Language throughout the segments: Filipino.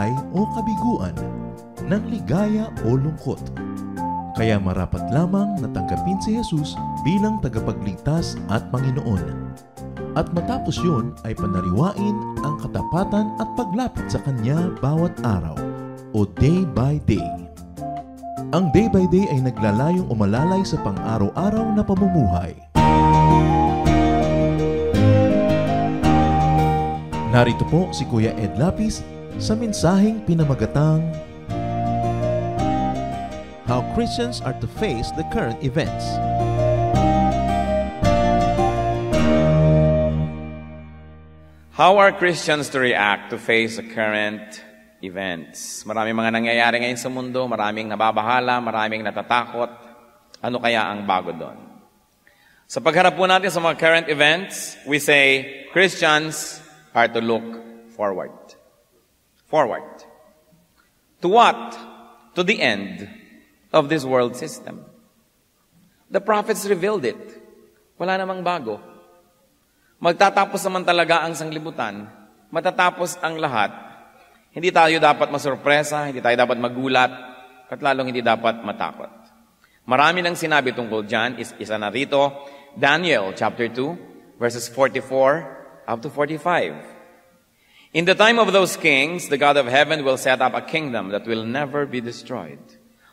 tagumpay o kabiguan, ng ligaya o lungkot. Kaya marapat lamang na tanggapin si Jesus bilang tagapagligtas at Panginoon. At matapos yun ay panariwain ang katapatan at paglapit sa Kanya bawat araw o day by day. Ang day by day ay naglalayong umalalay sa pang-araw-araw na pamumuhay. Narito po si Kuya Ed Lapis sa mensaheng pinamagatang How Christians are to face the current events. How are Christians to react to face the current events? Maraming mga nangyayari ngayon sa mundo, maraming nababahala, maraming natatakot. Ano kaya ang bago doon? Sa pagharap po natin sa mga current events, we say Christians are to look forward. Forward. To what? To the end of this world system. The prophets revealed it. Wala namang bago. Magtatapos naman talaga ang sanglibutan. Matatapos ang lahat. Hindi tayo dapat masurpresa, hindi tayo dapat magulat, at lalong hindi dapat matakot. Marami nang sinabi tungkol dyan. Isa na rito, Daniel chapter 2, verses 44 up to 45. In the time of those kings, the God of heaven will set up a kingdom that will never be destroyed,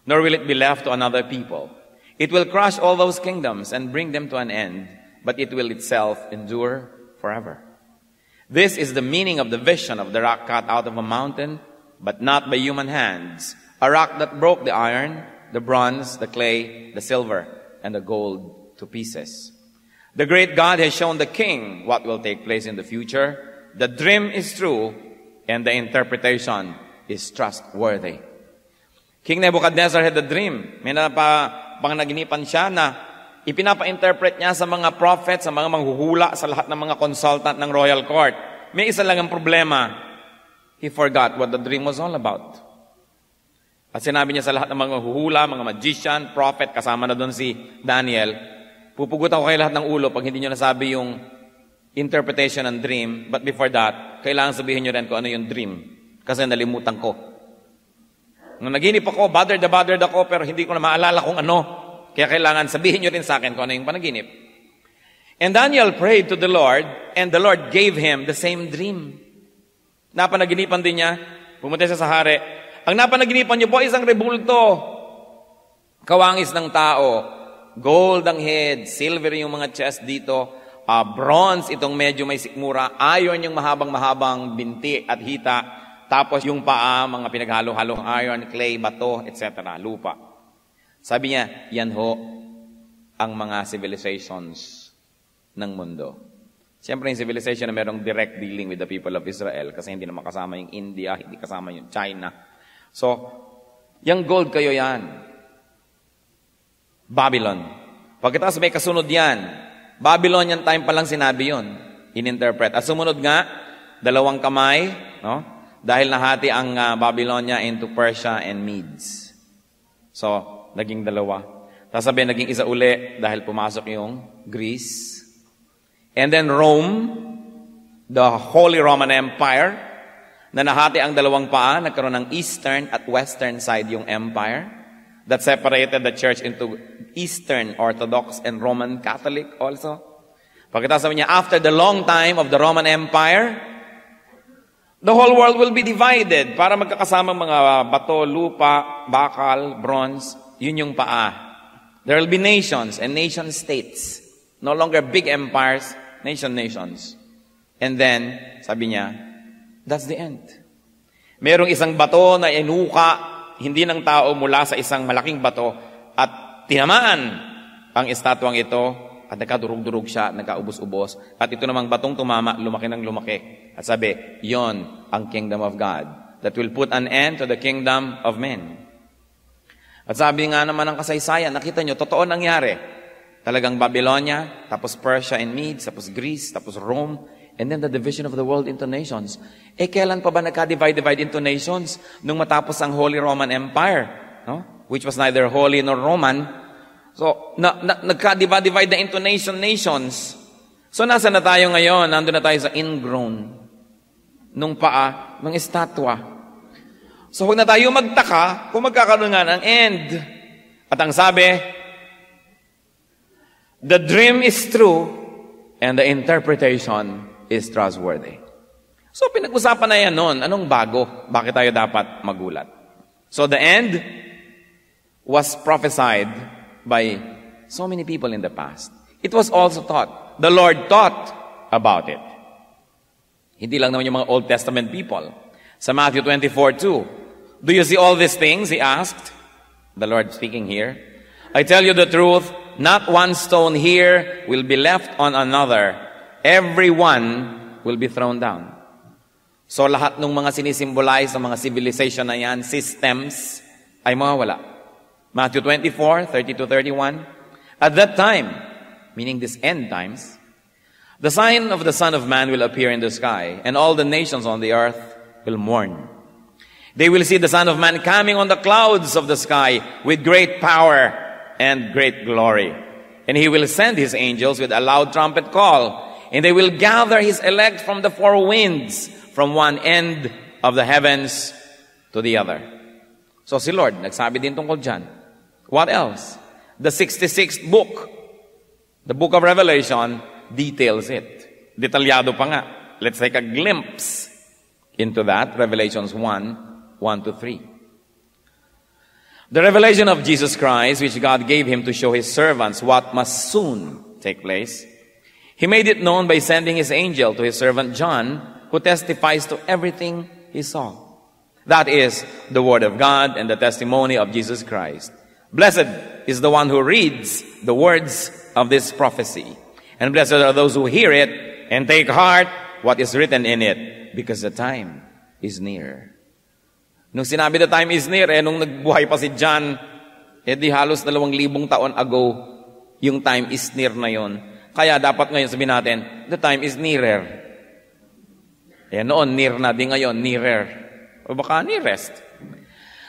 nor will it be left to another people. It will crush all those kingdoms and bring them to an end, but it will itself endure forever. This is the meaning of the vision of the rock cut out of a mountain, but not by human hands, a rock that broke the iron, the bronze, the clay, the silver, and the gold to pieces. The great God has shown the king what will take place in the future. The dream is true, and the interpretation is trustworthy. King Nebuchadnezzar had a dream. May panaginipan siya na ipinapa-interpret niya sa mga prophet, sa mga manghuhula, sa lahat ng mga consultant ng royal court. May isa lang ang problema. He forgot what the dream was all about. At sinabi niya sa lahat ng mga huhula, mga magician, prophet, kasama na doon si Daniel, pupugutan ko kayo lahat ng ulo pag hindi nyo nasabi yung interpretation ng dream. But before that, kailangan sabihin nyo rin kung ano yung dream. Kasi nalimutan ko. Nung naginip ako, bothered ako, pero hindi ko na maalala kung ano. Kaya kailangan sabihin nyo rin sa akin kung ano yung panaginip. And Daniel prayed to the Lord, and the Lord gave him the same dream. Napanaginipan din niya, pumunta siya sa hari. Ang napanaginipan niyo po ay isang rebulto. Kawangis ng tao. Gold ang head, silver yung mga chest dito, bronze itong medyo may sikmura, iron yung mahabang-mahabang binti at hita, tapos yung paa, mga pinaghalo-halong iron, clay, bato, etc., lupa. Sabi niya, yan ho ang mga civilizations ng mundo. Siyempre yung civilization na merong direct dealing with the people of Israel kasi hindi naman kasama yung India, hindi kasama yung China. So, yung gold kayo yan. Babylon. Pagkatapos may kasunod yan. Babylonian time pa lang sinabi yun. In-interpret. At sumunod nga, dalawang kamay, no? Dahil nahati ang Babylonia into Persia and Medes. So, naging dalawa. Tapos sabi, naging isa uli dahil pumasok yung Greece. And then Rome, the Holy Roman Empire, na nahati ang dalawang paa, nagkaroon ng eastern at western side yung empire. That separated the church into Eastern Orthodox and Roman Catholic also. Pagkatapos sabi niya, after the long time of the Roman Empire, the whole world will be divided para magkakasama mga bato, lupa, bakal, bronze. Yun yung paa. There will be nations and nation states. No longer big empires, nations. And then, sabi niya, that's the end. Merong isang bato na inuka hindi ng tao mula sa isang malaking bato at tinamaan ang estatwang ito at nagkadurog-durog siya, nagkaubos-ubos. At ito namang batong tumama, lumaki ng lumaki. At sabi, yon ang kingdom of God that will put an end to the kingdom of men. At sabi nga naman ng kasaysayan, nakita nyo, totoo nangyari. Talagang Babylonia, tapos Persia and Medes, tapos Greece, tapos Rome, and then the division of the world into nations. Kailan pa ba nagka-divide into nations? Nung matapos ang Holy Roman Empire, no? Which was neither holy nor Roman. So, nagka-divide na into nations. So, nasa na tayo ngayon? Nandun na tayo sa ingrown. Nung paa, ng estatwa. So huwag na tayo magtaka kung magkakaroon nga ng end. At ang sabi, the dream is true and the interpretation is trustworthy. So pinag-usapan na yan noon. Anong bago? Bakit tayo dapat magulat? So the end was prophesied by so many people in the past. It was also taught. The Lord taught about it. Hindi lang naman yung mga Old Testament people. Sa Matthew 24:2, do you see all these things? He asked. The Lord speaking here. I tell you the truth, not one stone here will be left on another. Every one will be thrown down. So lahat ng mga sinisimbolize ng mga civilization na yan, systems, ay mawawala. Matthew 24:30-31. At that time, meaning this end times, the sign of the Son of Man will appear in the sky, and all the nations on the earth will mourn. They will see the Son of Man coming on the clouds of the sky with great power and great glory. And he will send his angels with a loud trumpet call, and they will gather his elect from the four winds, from one end of the heavens to the other. So si Lord, nagsabi din tungkol dyan. What else? The 66th book, the book of Revelation, details it. Detalyado pa nga. Let's take a glimpse into that. Revelations 1:1-3. The revelation of Jesus Christ, which God gave him to show his servants what must soon take place. He made it known by sending his angel to his servant John, who testifies to everything he saw. That is the word of God and the testimony of Jesus Christ. Blessed is the one who reads the words of this prophecy. And blessed are those who hear it and take heart what is written in it, because the time is near. Nung sinabi the time is near, nung nagbuhay pa si John, di halos 2,000 taon ago, yung time is near na yon. Kaya dapat ngayon sabihin natin, the time is nearer. Noon, near na, di ngayon, nearer. O baka nearest.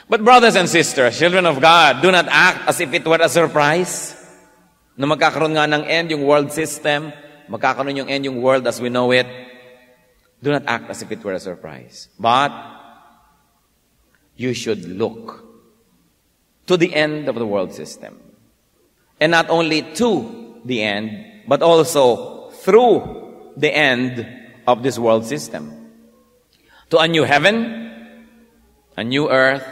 But brothers and sisters, children of God, do not act as if it were a surprise. Na magkakaroon nga ng end yung world system, magkakaroon yung end yung world as we know it. Do not act as if it were a surprise. But you should look to the end of the world system. And not only to the end, but also through the end of this world system. To a new heaven, a new earth,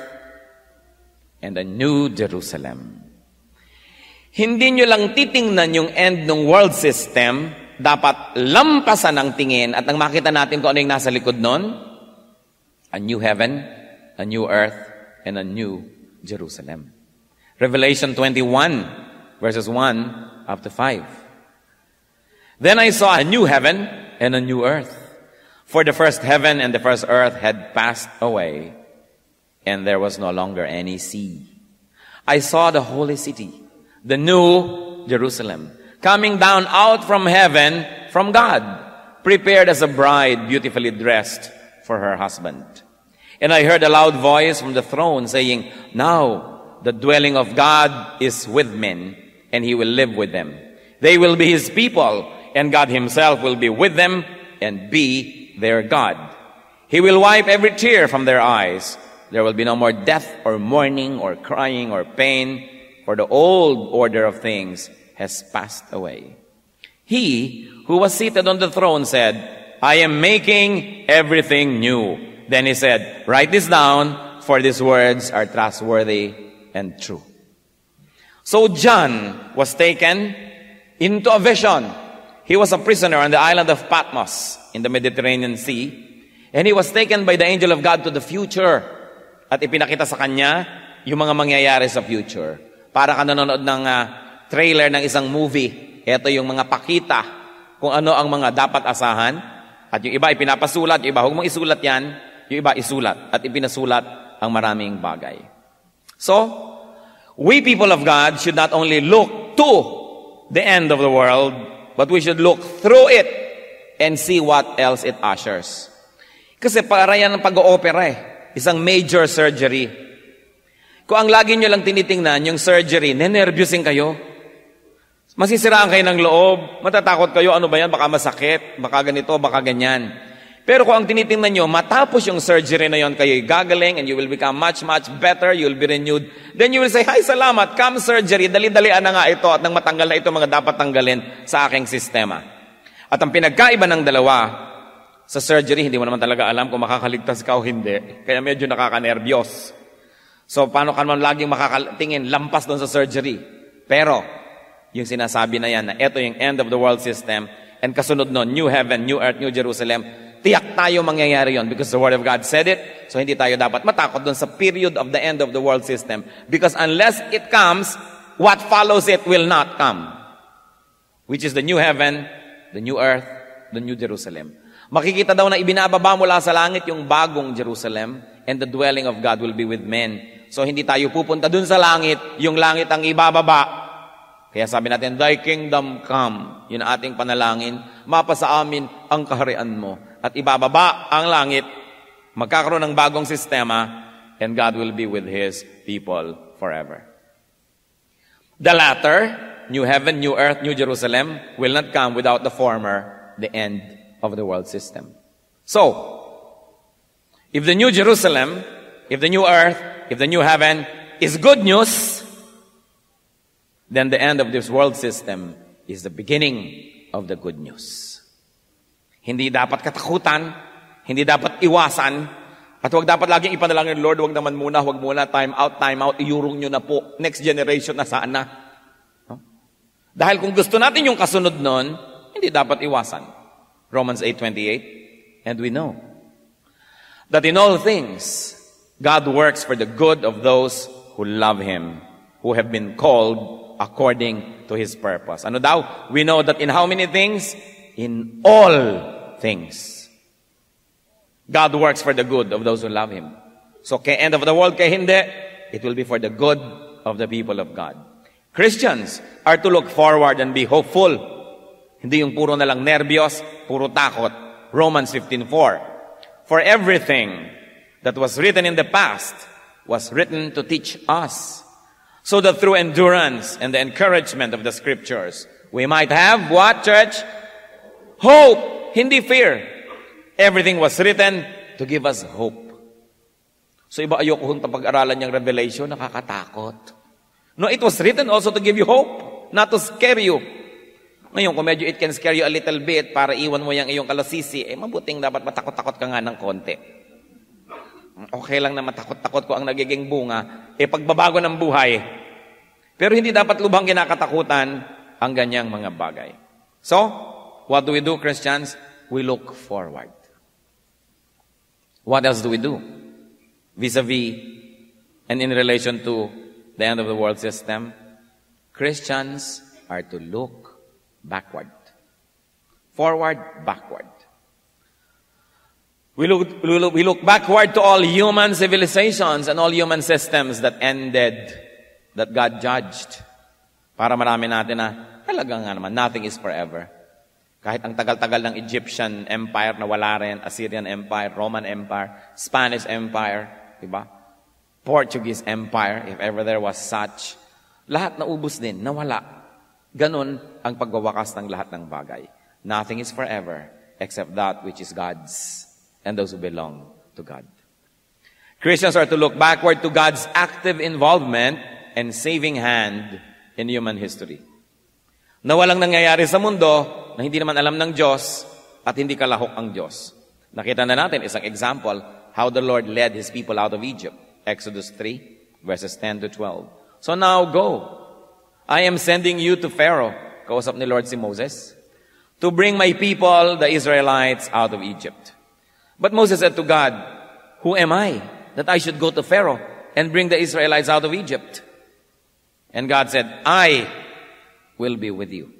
and a new Jerusalem. Hindi nyo lang titingnan yung end ng world system, dapat lampasan ang tingin at ang makita natin kung ano yung nasa likod nun, a new heaven, a new earth, and a new Jerusalem. Revelation 21, verses 1 up to 5. Then I saw a new heaven and a new earth. For the first heaven and the first earth had passed away, and there was no longer any sea. I saw the holy city, the new Jerusalem, coming down out from heaven from God, prepared as a bride beautifully dressed for her husband. And I heard a loud voice from the throne saying, now the dwelling of God is with men, and he will live with them. They will be his people, and God himself will be with them and be their God. He will wipe every tear from their eyes. There will be no more death or mourning or crying or pain, for the old order of things has passed away. He who was seated on the throne said, I am making everything new. Then he said, write this down, for these words are trustworthy and true. So John was taken into a vision. He was a prisoner on the island of Patmos in the Mediterranean Sea. And he was taken by the angel of God to the future. At ipinakita sa kanya yung mga mangyayari sa future. Para ka nanonood ng trailer ng isang movie. Ito yung mga pakita kung ano ang mga dapat asahan. At yung iba ipinapasulat, yung iba huwag mong isulat yan, yung iba isulat. At ipinasulat ang maraming bagay. So, we people of God should not only look to the end of the world, but we should look through it and see what else it ushers. Kasi para yan ang pag-oopera Isang major surgery. Kung ang lagi nyo lang tinitingnan, yung surgery, nenervyusin kayo. Masisiraan kayo ng loob, matatakot kayo, ano ba yan, baka masakit, baka ganito, baka ganyan. Pero kung ang tinitingnan nyo, matapos yung surgery na yon, kayo'y gagaling and you will become much, much better, you will be renewed. Then you will say, "Hi, salamat, come surgery, dali-dalian na nga ito at nang matanggal na ito mga dapat tanggalin sa aking sistema." At ang pinagkaiba ng dalawa, sa surgery, hindi mo naman talaga alam kung makakaligtas ka o hindi. Kaya medyo nakakanerbiyos. So, paano ka naman laging makakatingin, lampas doon sa surgery? Pero, yung sinasabi na yan, na ito yung end of the world system, and kasunod nun, new heaven, new earth, new Jerusalem, tiyak tayo mangyayari yon because the Word of God said it. So, hindi tayo dapat matakot doon sa period of the end of the world system. Because unless it comes, what follows it will not come. Which is the new heaven, the new earth, the new Jerusalem. Makikita daw na ibinababa mula sa langit yung bagong Jerusalem, and the dwelling of God will be with men. So, hindi tayo pupunta dun sa langit, yung langit ang ibababa. Kaya sabi natin, "Thy kingdom come." Yun ang ating panalangin. Mapa sa amin ang kaharian mo. At ibababa ang langit, magkakaroon ng bagong sistema, and God will be with His people forever. The latter, new heaven, new earth, new Jerusalem, will not come without the former, the end of the world system. So, if the new Jerusalem, if the new earth, if the new heaven is good news, then the end of this world system is the beginning of the good news. Hindi dapat katakutan, hindi dapat iwasan, at huwag dapat laging ipanalangin, "Lord, huwag muna, time out, iurong nyo na po, next generation na sana." No? Dahil kung gusto natin yung kasunod nun, hindi dapat iwasan. Romans 8:28, and we know that in all things, God works for the good of those who love Him, who have been called according to His purpose. Ano daw? We know that in how many things? In all things. God works for the good of those who love Him. So, kay end of the world, kay hindi, it will be for the good of the people of God. Christians are to look forward and be hopeful. Hindi yung puro na lang nervyos, puro takot. Romans 15:4. For everything that was written in the past was written to teach us, so that through endurance and the encouragement of the Scriptures, we might have what, church? Hope, hindi fear. Everything was written to give us hope. So iba ayoko kung pag-aralan niyang Revelation, nakakatakot. No, it was written also to give you hope, not to scare you. Ngayon, kung medyo it can scare you a little bit para iwan mo yung iyong kalasisi, mabuting dapat matakot-takot ka nga ng konti. Okay lang na matakot-takot ko ang nagiging bunga, pagbabago ng buhay. Pero hindi dapat lubhang kinakatakutan ang ganyang mga bagay. So, what do we do, Christians? We look forward. What else do we do? Vis-a-vis and in relation to the end of the world system, Christians are to look backward. Forward, backward. We look backward to all human civilizations and all human systems that ended, that God judged. Para marami natin na, talaga nga naman, nothing is forever. Kahit ang tagal-tagal ng Egyptian Empire na wala rin, Assyrian Empire, Roman Empire, Spanish Empire, diba? Portuguese Empire, if ever there was such. Lahat naubos din, nawala. Ganon ang pagwawakas ng lahat ng bagay. Nothing is forever except that which is God's and those who belong to God. Christians are to look backward to God's active involvement and saving hand in human history. Na walang nangyayari sa mundo na hindi naman alam ng Diyos at hindi kalahok ang Diyos. Nakita na natin isang example how the Lord led His people out of Egypt. Exodus 3, verses 10 to 12. So now go. I am sending you to Pharaoh, kausap ni Lord si Moses, to bring my people, the Israelites, out of Egypt. But Moses said to God, who am I that I should go to Pharaoh and bring the Israelites out of Egypt? And God said, I will be with you.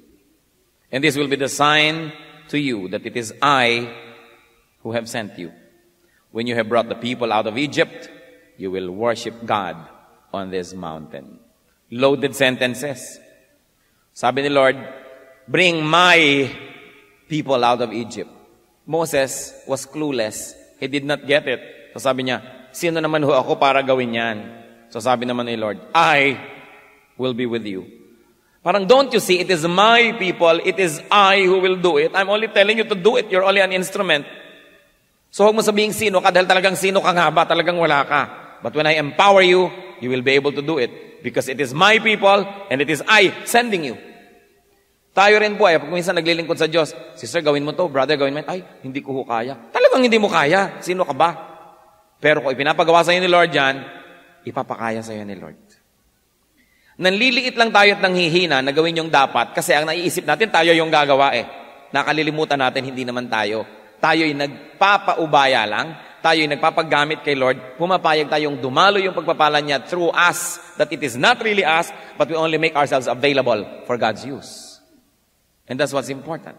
And this will be the sign to you that it is I who have sent you. When you have brought the people out of Egypt, you will worship God on this mountain. Loaded sentences. Sabi ni Lord, bring my people out of Egypt. Moses was clueless. He did not get it. So sabi niya, sino naman ho ako para gawin yan? So sabi naman ni Lord, I will be with you. Parang, don't you see, it is my people, it is I who will do it. I'm only telling you to do it. You're only an instrument. So huwag mo sabihin sino ka dahil talagang sino ka nga ba? Talagang wala ka. But when I empower you, you will be able to do it because it is my people and it is I sending you. Tayo rin po pag minsan naglilingkod sa Diyos, sister, gawin mo to, brother, gawin mo, ay, hindi ko kaya. Talagang hindi mo kaya. Sino ka ba? Pero kung ipinapagawa sa iyo ni Lord yan, ipapakaya sa iyo ni Lord. Nanliliit lang tayo at nanghihina na gawin yung dapat kasi ang naiisip natin, tayo yung gagawa Nakalilimutan natin, hindi naman tayo. Tayo'y nagpapaubaya lang, tayo'y nagpapagamit kay Lord, pumapayag tayong dumalo yung pagpapala niya through us, that it is not really us, but we only make ourselves available for God's use. And that's what's important.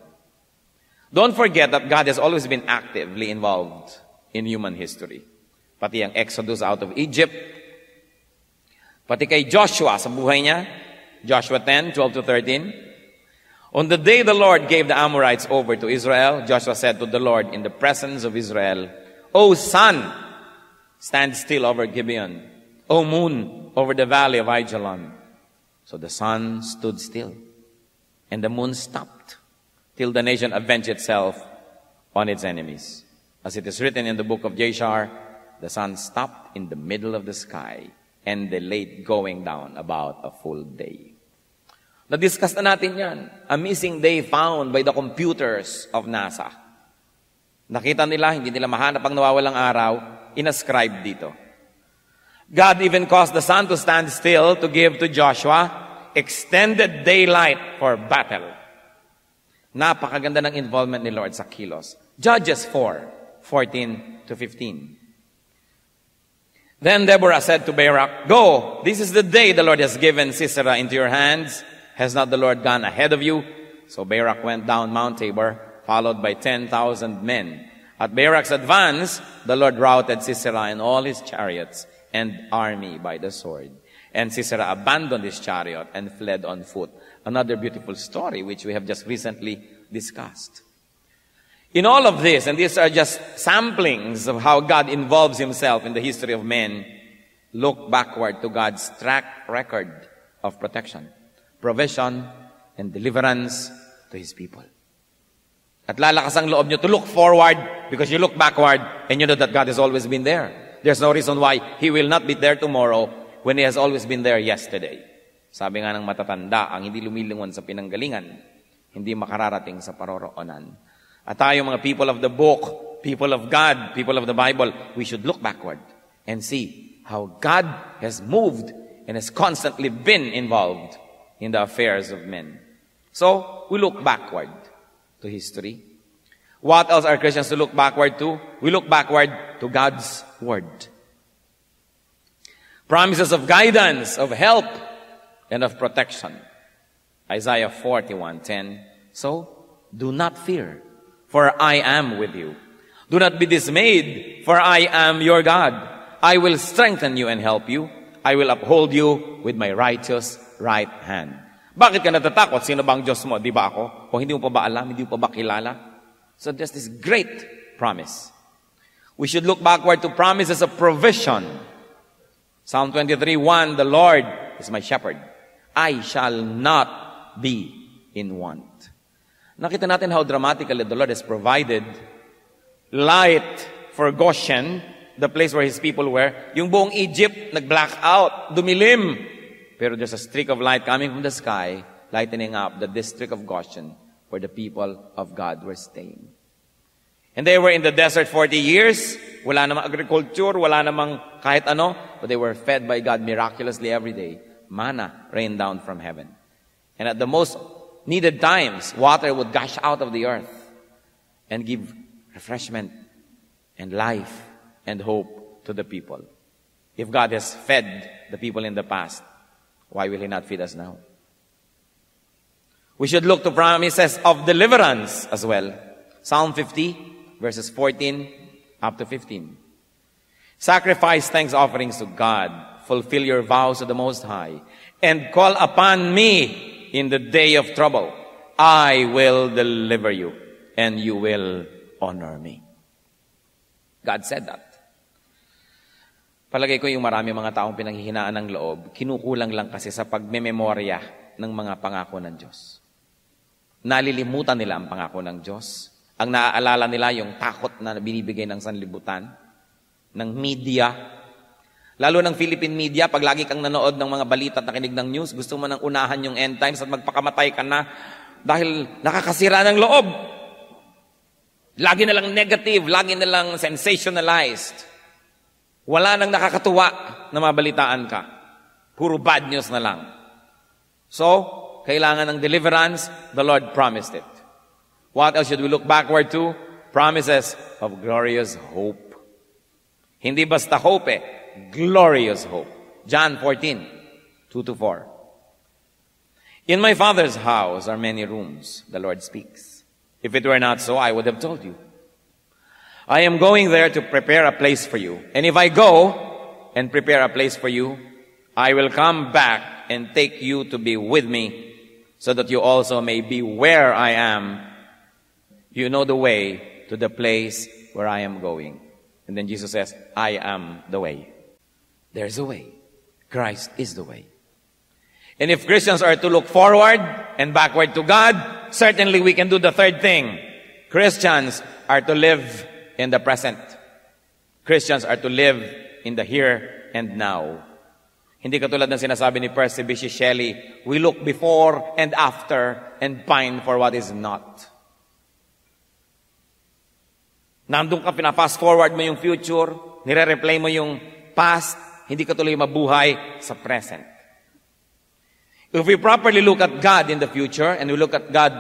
Don't forget that God has always been actively involved in human history. Pati ang Exodus out of Egypt, pati kay Joshua sa buhay niya, Joshua 10:12-13. On the day the Lord gave the Amorites over to Israel, Joshua said to the Lord in the presence of Israel, O sun, stand still over Gibeon. O moon, over the valley of Ajalon. So the sun stood still, and the moon stopped, till the nation avenged itself on its enemies. As it is written in the book of Jashar, the sun stopped in the middle of the sky, and delayed going down about a full day. Na-discuss na natin yan. A missing day found by the computers of NASA. Nakita nila, hindi nila mahanap ang nawawalang araw, inascribe dito. God even caused the sun to stand still to give to Joshua extended daylight for battle. Napakaganda ng involvement ni Lord sa kilos. Judges 4:14-15. Then Deborah said to Barak, Go, this is the day the Lord has given Sisera into your hands. Has not the Lord gone ahead of you? So Barak went down Mount Tabor, followed by 10,000 men. At Barak's advance, the Lord routed Sisera and all his chariots and army by the sword. And Sisera abandoned his chariot and fled on foot. Another beautiful story which we have just recently discussed. In all of this, and these are just samplings of how God involves himself in the history of men, look backward to God's track record of protection, provision, and deliverance to his people. At lalakas ang loob nyo to look forward because you look backward and you know that God has always been there. There's no reason why He will not be there tomorrow when He has always been there yesterday. Sabi nga ng matatanda, ang hindi lumilingon sa pinanggalingan, hindi makararating sa paroroonan. At tayo mga people of the book, people of God, people of the Bible, we should look backward and see how God has moved and has constantly been involved in the affairs of men. So, we look backward to history. What else are Christians to look backward to? We look backward to God's Word. Promises of guidance, of help, and of protection. Isaiah 41:10. So, do not fear, for I am with you. Do not be dismayed, for I am your God. I will strengthen you and help you. I will uphold you with my righteous right hand. Bakit ka natatakot? Sino ba ang Diyos mo? Di ba ako? O hindi mo pa ba alam? Hindi mo pa ba kilala? So there's this great promise. We should look backward to promises of provision. Psalm 23:1, the Lord is my shepherd. I shall not be in want. Nakita natin how dramatically the Lord has provided light for Goshen, the place where His people were. Yung buong Egypt, nag-black out, dumilim. Pero there's a streak of light coming from the sky, lightening up the district of Goshen, where the people of God were staying. And they were in the desert 40 years. Wala namang agriculture, wala namang kahit ano, but they were fed by God miraculously every day. Manna rained down from heaven. And at the most needed times, water would gush out of the earth and give refreshment and life and hope to the people. If God has fed the people in the past, why will He not feed us now? We should look to promises of deliverance as well. Psalm 50, verses 14-15. Sacrifice thanks offerings to God. Fulfill your vows to the Most High. And call upon me in the day of trouble. I will deliver you, and you will honor me. God said that. Palagay ko yung marami mga taong pinanghihinaan ng loob, kinukulang lang kasi sa pagmememorya ng mga pangako ng Diyos. Nalilimutan nila ang pangako ng Diyos Ang naaalala nila yung takot na binibigay ng sanlibutan, ng media. Lalo ng Philippine media, pag lagi kang nanood ng mga balita at nakinig ng news, gusto mo nang unahan yung end times at magpakamatay ka na dahil nakakasira ng loob. Lagi na lang negative, lagi na lang sensationalized. Wala nang nakakatuwa na mabalitaan ka. Puro bad news na lang. So, kailangan ng deliverance, the Lord promised it. What else should we look backward to? Promises of glorious hope. Hindi basta hope glorious hope. John 14, 2-4. In my Father's house are many rooms, the Lord speaks. If it were not so, I would have told you. I am going there to prepare a place for you. And if I go and prepare a place for you, I will come back and take you to be with me, so that you also may be where I am. You know the way to the place where I am going. And then Jesus says, I am the way. There's a way. Christ is the way. And if Christians are to look forward and backward to God, certainly we can do the third thing. Christians are to live in the present. Christians are to live in the here and now. Hindi katulad ng sinasabi ni Percy Bysshe Shelley, we look before and after and pine for what is not. Nandun ka, pina-fast forward mo yung future, nire-replay mo yung past, hindi ka tuloy mabuhay sa present. If we properly look at God in the future and we look at God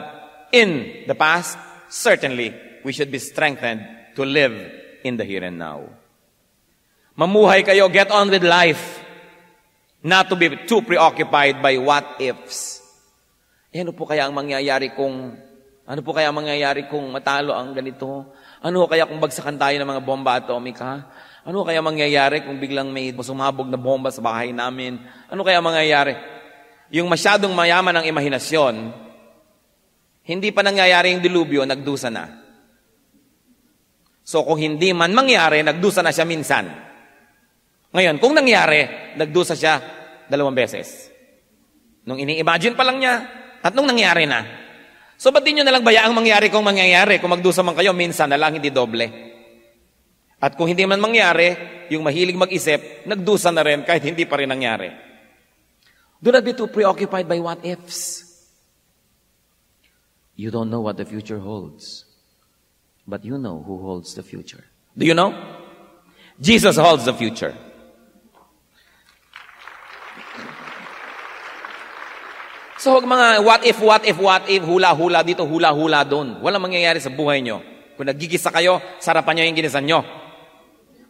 in the past, certainly we should be strengthened to live in the here and now. Mamuhay kayo, get on with life. Not to be too preoccupied by what ifs. Ano po kaya ang mangyayari kung matalo ang ganito? Ano kaya kung bagsakan tayo ng mga bomba atomika? Ano kaya mangyayari kung biglang may sumabog na bomba sa bahay namin? Ano kaya mangyayari? Yung masyadong mayaman ng imahinasyon, hindi pa nangyayari yung dilubyo, nagdusa na. So kung hindi man mangyari, nagdusa na siya minsan. Ngayon, kung nangyari, nagdusa siya 2 beses. Nung ini-imagine pa lang niya, at nung nangyari na. So ba't di nyo nalang bayaang mangyari kung mangyayari? Kung magdusa man kayo, minsan na lang, hindi doble. At kung hindi man mangyari, yung mahilig mag-isip, nagdusa na rin kahit hindi pa rin nangyari. Do not be too preoccupied by what ifs. You don't know what the future holds. But you know who holds the future. Do you know? Jesus holds the future. So huwag mga what if, hula-hula dito, hula-hula doon. Walang mangyayari sa buhay nyo. Kung nagigisa kayo, sarapan nyo yung ginisan nyo.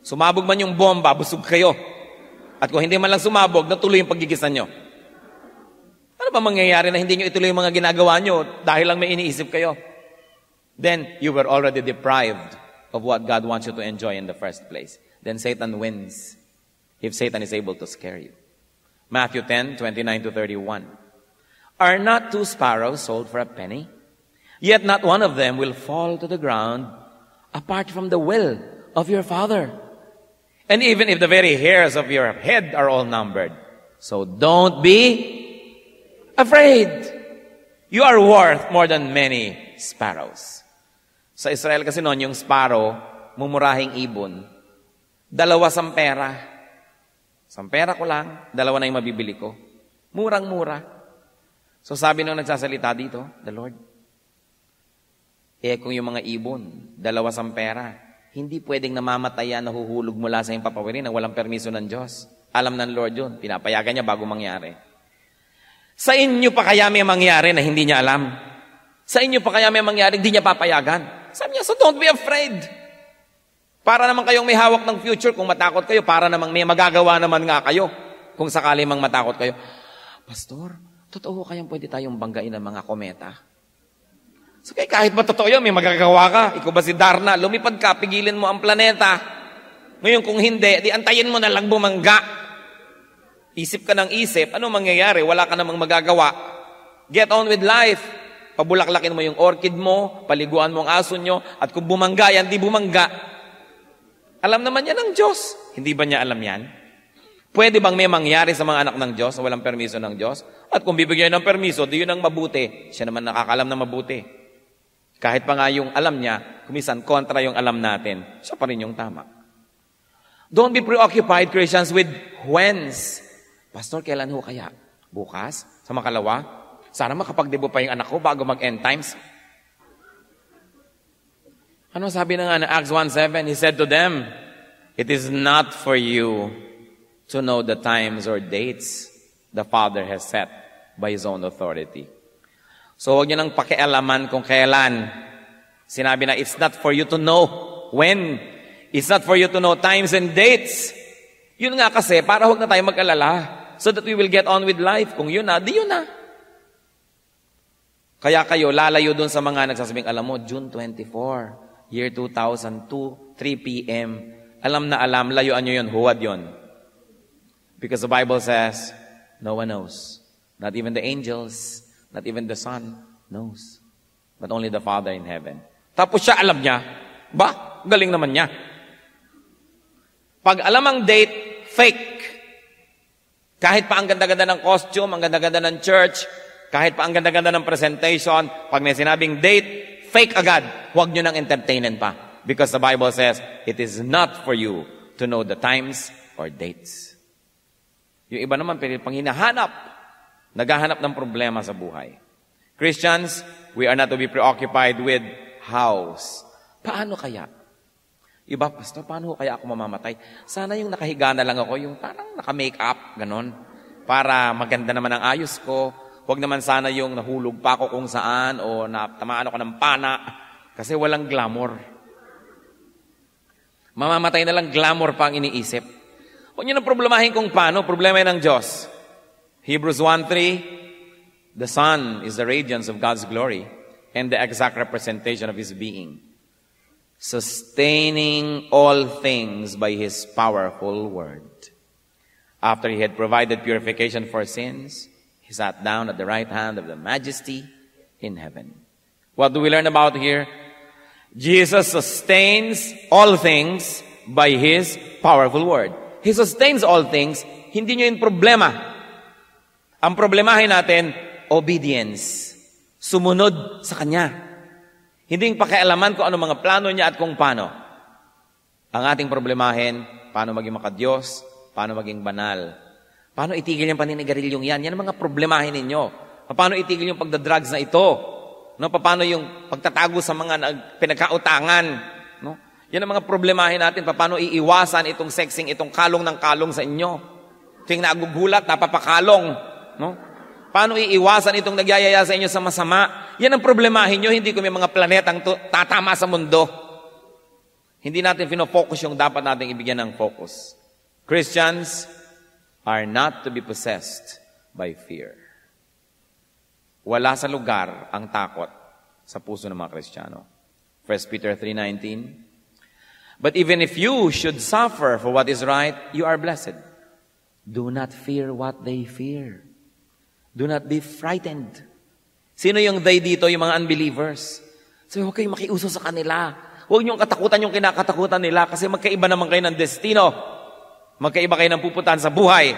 Sumabog man yung bomba, busog kayo. At kung hindi man lang sumabog, natuloy yung paggigisan nyo. Ano ba mangyayari na hindi nyo ituloy yung mga ginagawa nyo dahil lang may iniisip kayo? Then you were already deprived of what God wants you to enjoy in the first place. Then Satan wins if Satan is able to scare you. Matthew 10:29-31. Are not 2 sparrows sold for a penny? Yet not one of them will fall to the ground apart from the will of your Father. And even if the very hairs of your head are all numbered. So don't be afraid. You are worth more than many sparrows. Sa Israel kasi noon, yung sparrow, mumurahing ibon, 2 sampera. Sampera ko lang, 2 na yung mabibili ko. Murang-mura. So sabi nung nagsasalita dito, the Lord, kung yung mga ibon, 2 sampera, hindi pwedeng namamatay yan, nahuhulog mula sa iyong papawirin na walang permiso ng Diyos. Alam ng Lord yun, pinapayagan niya bago mangyari. Sa inyo pa kaya may mangyari na hindi niya alam? Sa inyo pa kaya may mangyari, hindi niya papayagan? Sabi niya, so don't be afraid. Para naman kayong may hawak ng future, kung matakot kayo, para naman may magagawa naman nga kayo, kung sakali mang matakot kayo. Pastor, totoo kayang pwede tayong banggain ng mga kometa? So kahit ba totoo yun, may magagawa ka. Ikaw ba si Darna? Lumipad ka, pigilin mo ang planeta. Ngayon kung hindi, di antayin mo na lang bumangga. Isip ka ng isip, ano mangyayari? Wala ka namang magagawa. Get on with life. Pabulaklakin mo yung orchid mo, paliguan mo ang aso nyo, at kung bumangga yan, di bumangga. Alam naman yan ng Diyos. Hindi ba niya alam yan? Pwede bang may mangyari sa mga anak ng Diyos na walang permiso ng Diyos? At kung bibigyan ng permiso, di yun ang mabuti. Siya naman nakakalam na mabuti. Kahit pa nga yung alam niya, kumisan kontra yung alam natin, siya pa rin yung tama. Don't be preoccupied, Christians, with whens. Pastor, kailan ho kaya? Bukas? Sa makalawa? Sana makapagdebo pa yung anak ko bago mag-end times. Ano sabi na nga na Acts 1:7? He said to them, "It is not for you to know the times or dates the Father has set by His own authority." So huwag niyo nang pakialaman kung kailan. Sinabi na, it's not for you to know when. It's not for you to know times and dates. Yun nga kasi, para huwag na tayo mag-alala. So that we will get on with life. Kung yun na, di yun na. Kaya kayo, lalayo dun sa mga nagsasabing, alam mo, June 24, year 2002, 3 p.m. Alam na alam, layuan nyo yun, huwad yun. Because the Bible says, no one knows. Not even the angels, not even the Son knows. But only the Father in heaven. Tapos siya alam niya. Ba? Galing naman niya. Pag alam ang date, fake. Kahit pa ang ganda-ganda ng costume, ang ganda-ganda ng church, kahit pa ang ganda-ganda ng presentation, pag may sinabing date, fake agad. Huwag nyo nang entertainin pa. Because the Bible says, it is not for you to know the times or dates. Yung iba naman, pang hinahanap. Naghahanap ng problema sa buhay. Christians, we are not to be preoccupied with hows. Paano kaya? Iba, Pastor, paano kaya ako mamamatay? Sana yung nakahiga na lang ako, yung parang naka-make up, ganon. Para maganda naman ang ayos ko. Huwag naman sana yung nahulog pa ako kung saan o natamaan ako ng pana. Kasi walang glamour. Mamamatay na lang glamour pa ang iniisip. Huwag nyo na problemahin kung paano. Problema yan ng Diyos. Hebrews 1:3, the Son is the radiance of God's glory and the exact representation of His being, sustaining all things by His powerful word. After He had provided purification for sins, He sat down at the right hand of the Majesty in heaven. What do we learn about here? Jesus sustains all things by His powerful word. He sustains all things, hindi nyo yung problema. Ang problemahin natin, obedience. Sumunod sa Kanya. Hindi yung pakialaman kung ano mga plano niya at kung paano. Ang ating problemahin, paano maging makadiyos, paano maging banal. Paano itigil yung paninigarilyong yan? Yan ang mga problemahin ninyo. Paano itigil yung pagdadrugs na ito? No? Paano yung pagtatago sa mga pinagkautangan? No? Yan ang mga problemahin natin. Paano iiwasan itong sexing, itong kalong ng kalong sa inyo? Ito yung nagugulat, napapakalong. No? Paano iiwasan itong nagyayaya sa inyo sa masama? Yan ang problemahin nyo, hindi ko may mga planetang tatama sa mundo. Hindi natin pinofocus yung dapat natin ibigyan ng focus. Christians are not to be possessed by fear. Wala sa lugar ang takot sa puso ng mga Kristiyano. 1 Peter 3:19, but even if you should suffer for what is right, you are blessed. Do not fear what they fear. Do not be frightened. Sino yung they dito? Yung mga unbelievers. So huwag kayong makiuso sa kanila. Huwag niyong katakutan yung kinakatakutan nila kasi magkaiba naman kayo ng destino. Magkaiba kayo ng pupuntahan sa buhay.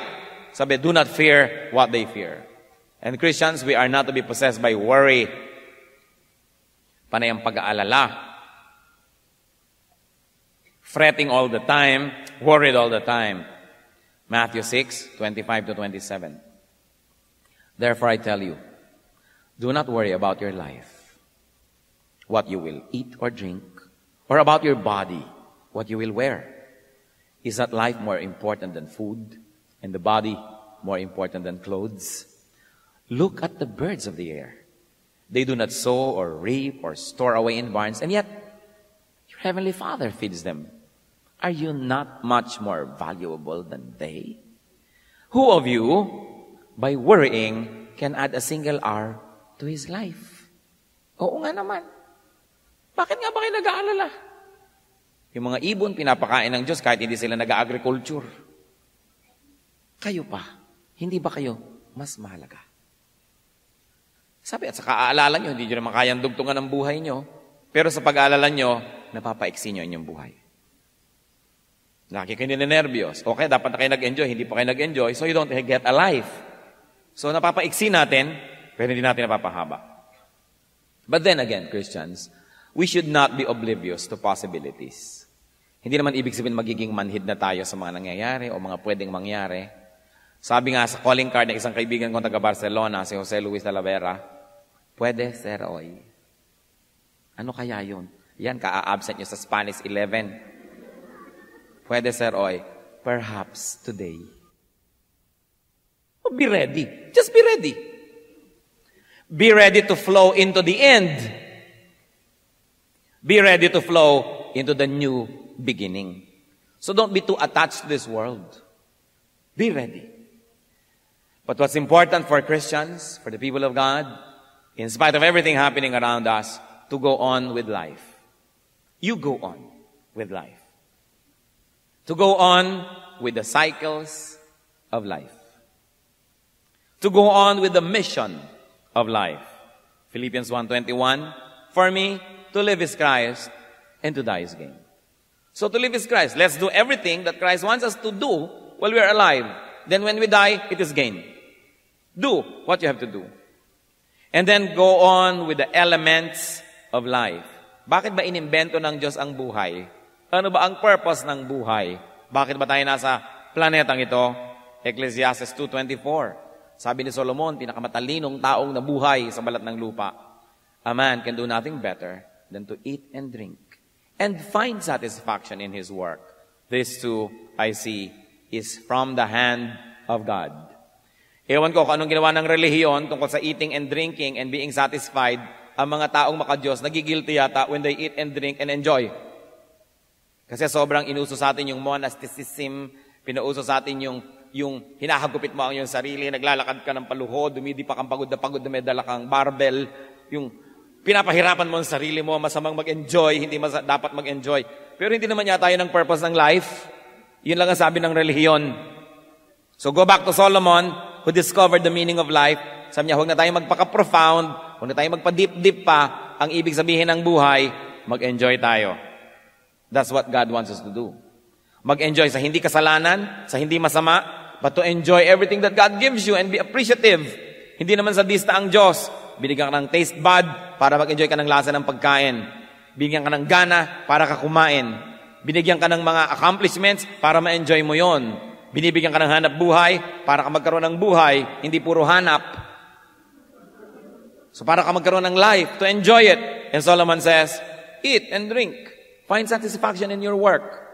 Sabi, do not fear what they fear. And Christians, we are not to be possessed by worry. Panay ang pag-aalala. Fretting all the time. Worried all the time. Matthew 6:25-27. Therefore I tell you, do not worry about your life, what you will eat or drink, or about your body, what you will wear. Is not life more important than food, and the body more important than clothes? Look at the birds of the air. They do not sow or reap or store away in barns, and yet your heavenly Father feeds them. Are you not much more valuable than they? Who of you, by worrying, can add a single hour to his life? Oo nga naman. Bakit nga ba kayo nag-aalala? Yung mga ibon, pinapakain ng Diyos kahit hindi sila nag-agriculture. Kayo pa, hindi ba kayo mas mahalaga? Sabi, at saka aalala nyo, hindi nyo naman kayang dugtungan ng buhay nyo, pero sa pag-aalala nyo, napapaiksi nyo inyong buhay. Laki kayo ninenervyos. Okay, dapat na kayo nag-enjoy, hindi pa kayo nag-enjoy, so you don't get a life. So napapaiksi natin, pero hindi natin napapahaba. But then again, Christians, we should not be oblivious to possibilities. Hindi naman ibig sabihin magiging manhid na tayo sa mga nangyayari o mga pwedeng mangyari. Sabi nga sa calling card ng isang kaibigan kong taga Barcelona, si Jose Luis Talavera, pwede, Sir Oy. Ano kaya yun? Yan, ka-absent nyo sa Spanish 11. Pwede, Sir Oy. Perhaps today. Oh, be ready. Just be ready. Be ready to flow into the end. Be ready to flow into the new beginning. So don't be too attached to this world. Be ready. But what's important for Christians, for the people of God, in spite of everything happening around us, to go on with life. You go on with life. To go on with the cycles of life. To go on with the mission of life. Philippians 1:21, for me, to live is Christ, and to die is gain. So to live is Christ. Let's do everything that Christ wants us to do while we are alive. Then when we die, it is gain. Do what you have to do. And then go on with the elements of life. Bakit ba inimbento ng Diyos ang buhay? Ano ba ang purpose ng buhay? Bakit ba tayo nasa planetang ito? Ecclesiastes 2:24. Sabi ni Solomon, pinakamatalinong taong nabuhay sa balat ng lupa. A man can do nothing better than to eat and drink and find satisfaction in his work. This too, I see, is from the hand of God. Ewan ko kung anong ginawa ng relihiyon tungkol sa eating and drinking and being satisfied. Ang mga taong makadiyos, nagigilty yata when they eat and drink and enjoy. Kasi sobrang inuso sa atin yung monasticism, pinauso sa atin yung hinahagupit mo ang iyong sarili, naglalakad ka ng paluhod, dumidipa kang pagod na may dala kang barbell, yung pinapahirapan mo ang sarili mo, masamang mag-enjoy, hindi dapat mag-enjoy. Pero hindi naman yata yun ang purpose ng life. Yun lang ang sabi ng relihiyon. So go back to Solomon, who discovered the meaning of life. Sabi niya, huwag na tayo magpaka-profound, huwag na tayo magpa-deep-deep pa. Ang ibig sabihin ng buhay, mag-enjoy tayo. That's what God wants us to do. Mag-enjoy sa hindi kasalanan, sa hindi masama, but to enjoy everything that God gives you and be appreciative. Hindi naman sadista ang Diyos. Binigyan ka ng taste bud para mag-enjoy ka ng lasa ng pagkain. Binigyan ka ng gana para ka kumain. Binigyan ka ng mga accomplishments para ma-enjoy mo yon. Binibigyan ka ng hanap buhay para ka magkaroon ng buhay, hindi puro hanap. So para ka magkaroon ng life, to enjoy it. And Solomon says, eat and drink. Find satisfaction in your work.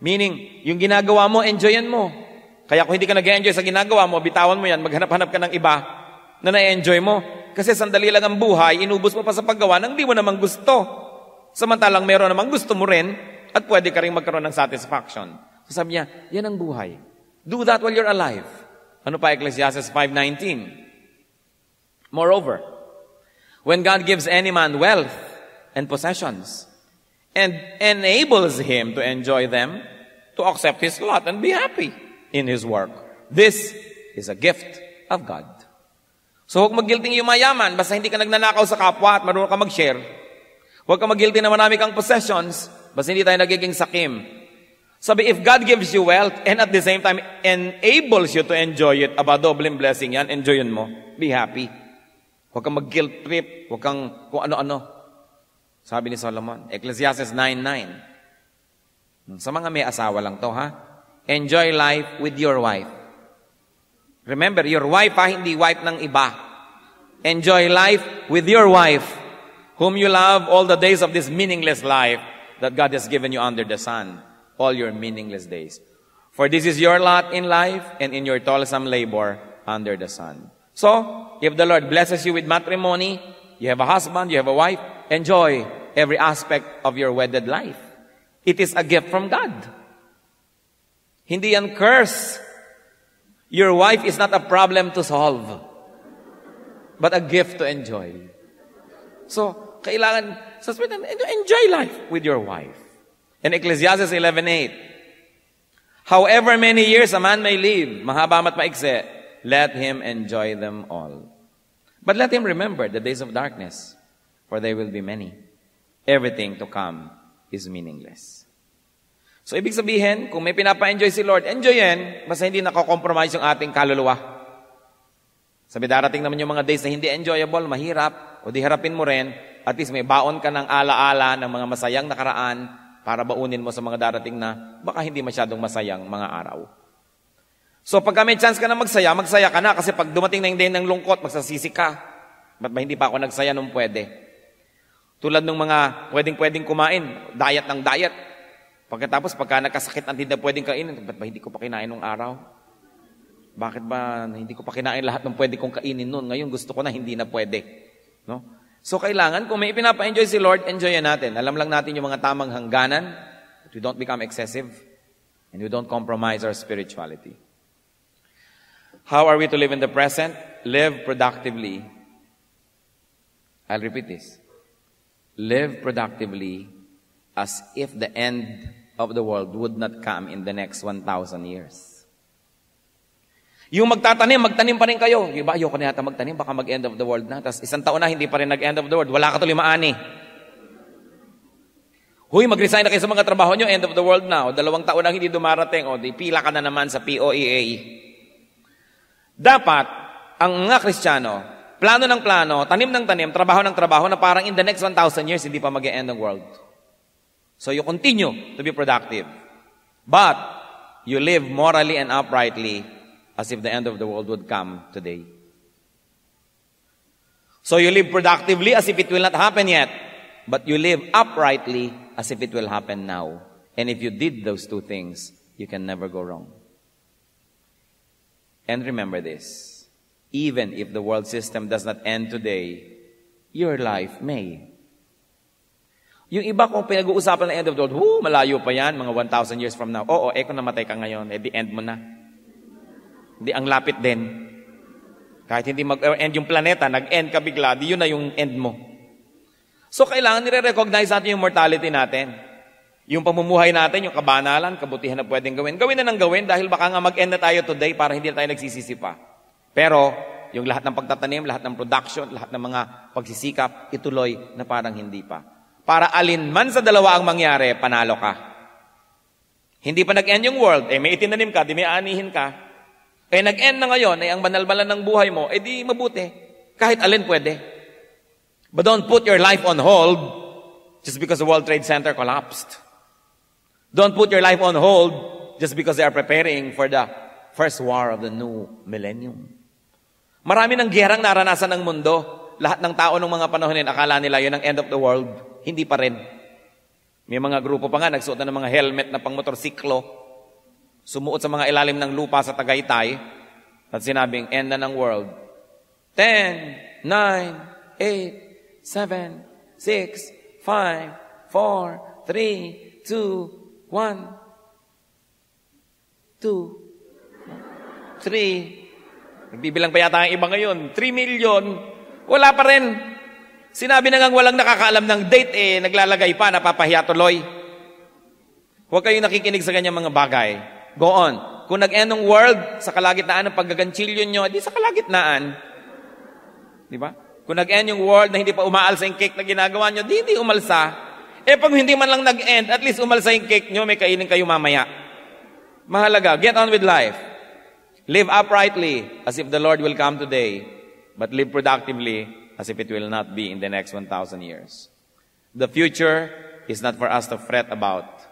Meaning, yung ginagawa mo, enjoyan mo. Kaya kung hindi ka nag-enjoy sa ginagawa mo, bitawan mo yan, maghanap-hanap ka ng iba na na-enjoy mo. Kasi sandali lang ang buhay, inubos mo pa sa paggawa nang di mo namang gusto. Samantalang meron namang gusto mo rin at pwede ka rin magkaroon ng satisfaction. So sabi niya, yan ang buhay. Do that while you're alive. Ano pa Ecclesiastes 5:19? Moreover, when God gives any man wealth and possessions and enables him to enjoy them, to accept his lot and be happy in his work, this is a gift of God. So huwag mag-guilty yung mayaman, basta hindi ka nagnanakaw sa kapwa at marunong ka mag-share. Huwag ka mag-guilty na marami kang possessions, basta hindi tayo nagiging sakim. Sabi, if God gives you wealth and at the same time enables you to enjoy it, aba, dobleng blessing yan, enjoyin mo. Be happy. Huwag kang mag-guilt trip, huwag kang kung ano-ano. Sabi ni Solomon, Ecclesiastes 9:9. Sa mga may asawa lang to, ha? Enjoy life with your wife. Remember, your wife, ha? Hindi wife ng iba. Enjoy life with your wife, whom you love all the days of this meaningless life that God has given you under the sun. All your meaningless days. For this is your lot in life and in your toilsome labor under the sun. So, if the Lord blesses you with matrimony, you have a husband, you have a wife, enjoy every aspect of your wedded life. It is a gift from God. Hindi yan curse. Your wife is not a problem to solve, but a gift to enjoy. So, kailangan, enjoy life with your wife. In Ecclesiastes 11:8, however many years a man may live, mahaba mat maikse, let him enjoy them all. But let him remember the days of darkness, for they will be many. Everything to come is meaningless. So, ibig sabihin, kung may pinapa-enjoy si Lord, enjoyin, basta hindi nakakompromise yung ating kaluluwa. Sabi, darating naman yung mga days na hindi enjoyable, mahirap, o di harapin mo rin, at least may baon ka ng alaala ng mga masayang nakaraan para baunin mo sa mga darating na baka hindi masyadong masayang mga araw. So pagka may chance ka na magsaya, magsaya ka na kasi pag dumating na yung day ng lungkot, magsasisi ka. Ba't ba hindi pa ako nagsaya nung pwede? Tulad ng mga pwedeng kumain, diet ng diet. Pagkatapos pagka nagkasakit at hindi na pwedeng kainin, ba't ba hindi ko pa kinain nung araw? Bakit ba hindi ko pa kinain lahat ng pwede kong kainin noon? Ngayon gusto ko na hindi na pwede. No? So kailangan, kung may pinapa-enjoy si Lord, enjoyin natin. Alam lang natin yung mga tamang hangganan, that we don't become excessive, and we don't compromise our spirituality. How are we to live in the present? Live productively. I'll repeat this. Live productively as if the end of the world would not come in the next 1,000 years. Yung magtanim pa rin kayo. Yung ba, ayoko na yata magtanim, baka mag-end of the world na. Tapos isang taon na, hindi pa rin nag-end of the world. Wala ka tuloy maani. Huy, mag-resign na kayo sa mga trabaho nyo, end of the world na. O 2 taon na hindi dumarating. O di pila ka na naman sa POEA. Dapat, ang mga Kristiyano, plano ng plano, tanim ng tanim, trabaho ng trabaho, na parang in the next 1,000 years, hindi pa mag-end ang world. So you continue to be productive. But, you live morally and uprightly as if the end of the world would come today. So you live productively as if it will not happen yet, but you live uprightly as if it will happen now. And if you did those two things, you can never go wrong. And remember this, even if the world system does not end today, your life may. Yung iba kung pinag-uusapan ng end of the world, malayo pa yan, mga 1,000 years from now. Oo, kung namatay ka ngayon, the end mo na. Hindi, ang lapit din. Kahit hindi mag-end yung planeta, nag-end ka bigla, di yun na yung end mo. So kailangan nire-recognize natin yung mortality natin. Yung pamumuhay natin, yung kabanalan, kabutihan na pwedeng gawin. Gawin na ng gawin dahil baka nga mag-end na tayo today para hindi na tayo nagsisisi pa. Pero, yung lahat ng pagtatanim, lahat ng production, lahat ng mga pagsisikap, ituloy na parang hindi pa. Para alinman sa dalawa ang mangyari, panalo ka. Hindi pa nag-end yung world, may itinanim ka, di may aanihin ka. Nag-end na ngayon, ang banal-balan ng buhay mo, di mabuti. Kahit alin pwede. But don't put your life on hold just because the World Trade Center collapsed. Don't put your life on hold just because they are preparing for the first war of the new millennium. Marami ng gerang naranasan ng mundo. Lahat ng tao ng mga panahon yun, akala nila yun ang end of the world. Hindi pa rin. May mga grupo pa nga, nagsuot na ng mga helmet na pang motorsiklo, sumuot sa mga ilalim ng lupa sa Tagaytay, at sinabing, end na ng world. 10, 9, 8, 7, 6, 5, 4, 3, 2, 1, 2, 3. Nagbibilang pa yata ang iba ngayon. 3 million. Wala pa rin. Sinabi na ngang walang nakakaalam ng date, naglalagay pa, napapahiya tuloy. Huwag kayong nakikinig sa ganyang mga bagay. Go on. Kung nag-end ng world, sa kalagitnaan ng paggaganchilyo nyo, di sa kalagitnaan. Di ba? Kung nag-end yung world na hindi pa umaalsa yung cake na ginagawa nyo, di umalsa. Pag hindi man lang nag-end, at least umalsa yung cake nyo, may kainin kayo mamaya. Mahalaga, get on with life. Live uprightly as if the Lord will come today, but live productively as if it will not be in the next 1,000 years. The future is not for us to fret about.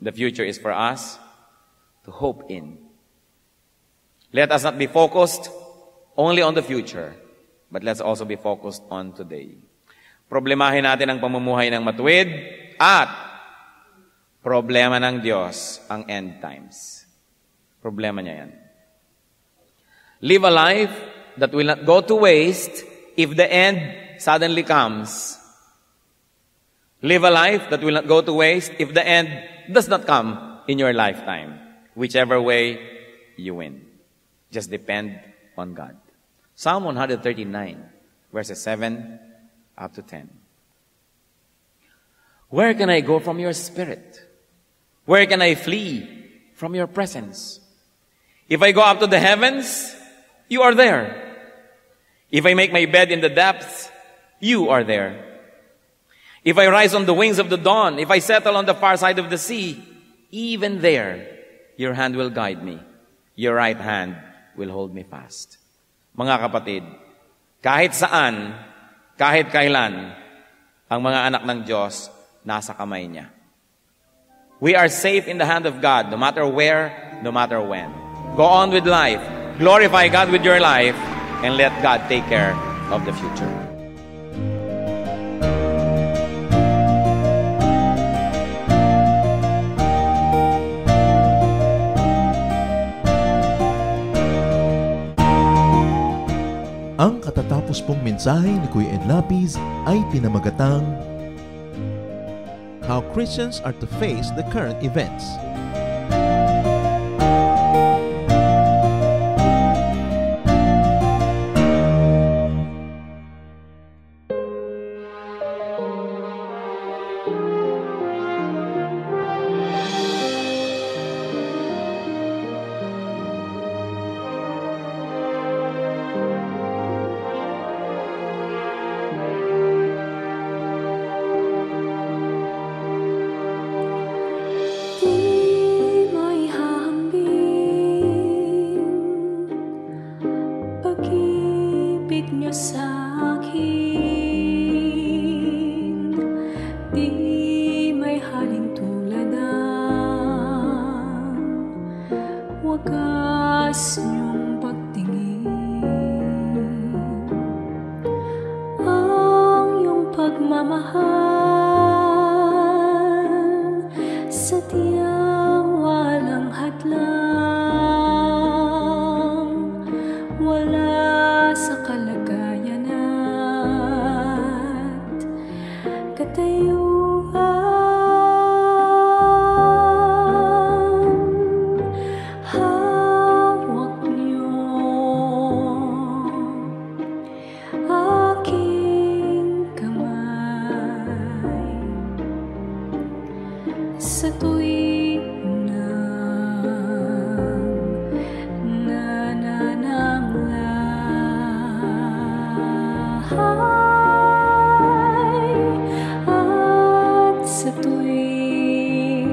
The future is for us to hope in. Let us not be focused only on the future, but let's also be focused on today. Problemahin natin ang pamumuhay ng matuwid at problema ng Diyos ang end times. Problema niya yan. Live a life that will not go to waste if the end suddenly comes. Live a life that will not go to waste if the end does not come in your lifetime. Whichever way you win. Just depend on God. Psalm 139, verses 7 up to 10. Where can I go from your spirit? Where can I flee from your presence? If I go up to the heavens, you are there. If I make my bed in the depths, you are there. If I rise on the wings of the dawn, if I settle on the far side of the sea, even there, your hand will guide me. Your right hand will hold me fast. Mga kapatid, kahit saan, kahit kailan, ang mga anak ng Diyos nasa kamay niya. We are safe in the hand of God, no matter where, no matter when. Go on with life. Glorify God with your life, and let God take care of the future. Ang katatapos pong mensahe ni Kuya Ed Lapiz ay pinamagatang How Christians are to Face the Current Events. Wagas niyong pagtingin, ang iyong pagmamahal, sadyang walang hadlang, wala sa kalagayan at katayuan. Sa tuwing nanananglahay at sa tuwing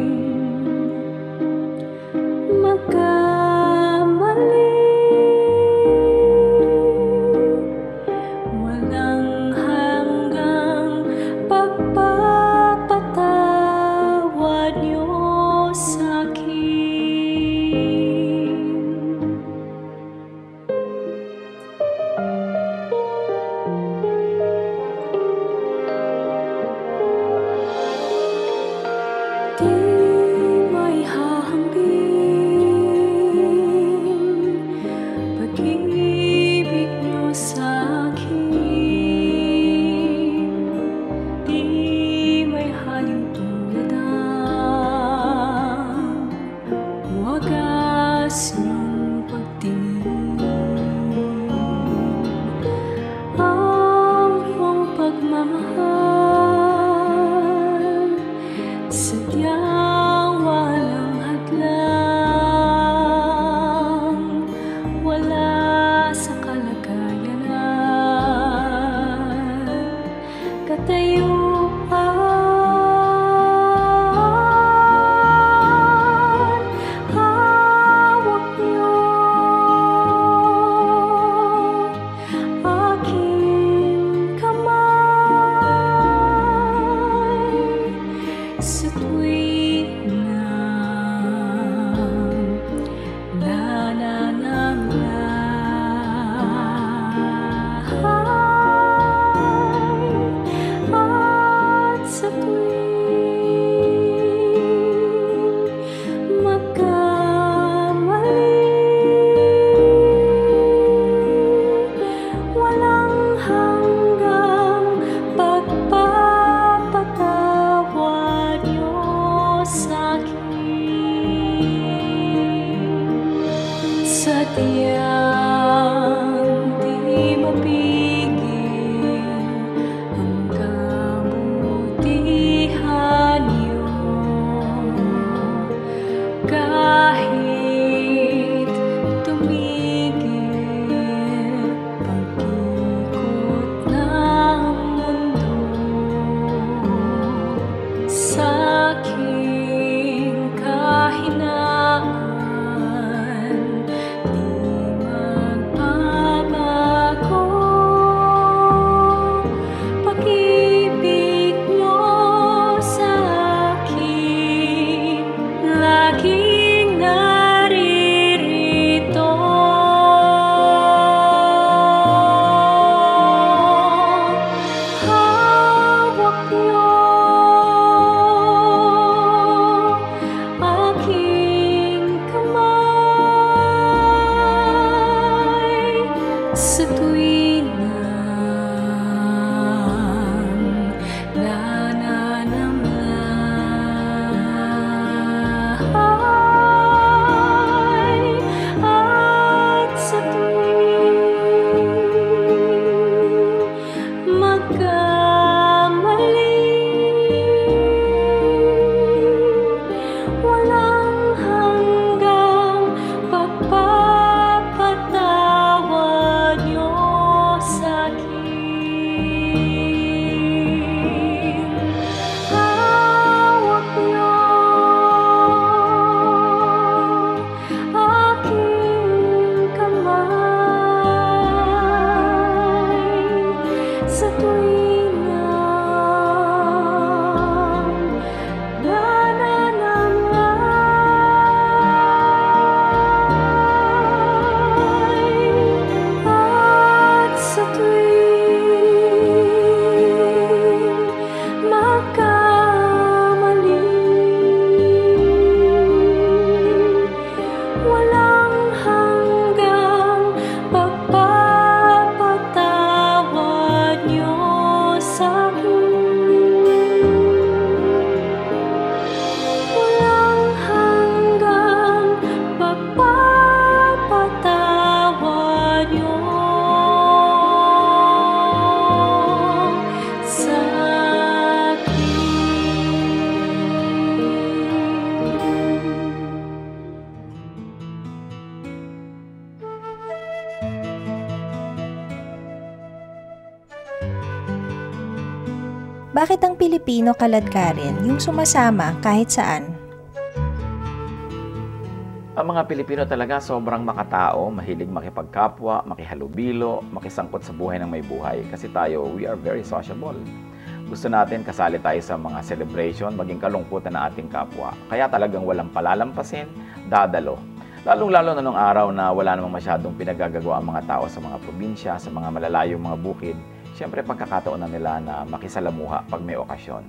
magkamali, walang hanggang pagpapatawad niyo sa'kin. Di may hahambing pag-ibig niyo sa'kin, di may haling tulad ang wagas niyong pagtingin, ang iyong pagmamahal, sadyang walang hadlang, wala sa kalagayan at katayuan. Hawak niyo aking kamay sa tuwing nanananglahay at sa tuwing magkamali, walang hanggang pagpapatawad niyo sa'kin. Sadyang di mapigil ang kabutihan niyo, kahit tumigil pag-ikot ng mundo. Sa'king kahinaan, di Bakit ang Pilipino kaladkarin yung sumasama kahit saan? Ang mga Pilipino talaga sobrang makatao, mahilig makipagkapwa, makihalubilo, makisangkot sa buhay ng may buhay. Kasi tayo, we are very sociable. Gusto natin kasali tayo sa mga celebration, maging kalungkutan ng ating kapwa. Kaya talagang walang palalampasin, dadalo. Lalong-lalo na nung araw na wala namang masyadong pinagagagawa ang mga tao sa mga probinsya, sa mga malalayong mga bukid, siyempre pagkakataon na nila na makisalamuha pag may okasyon.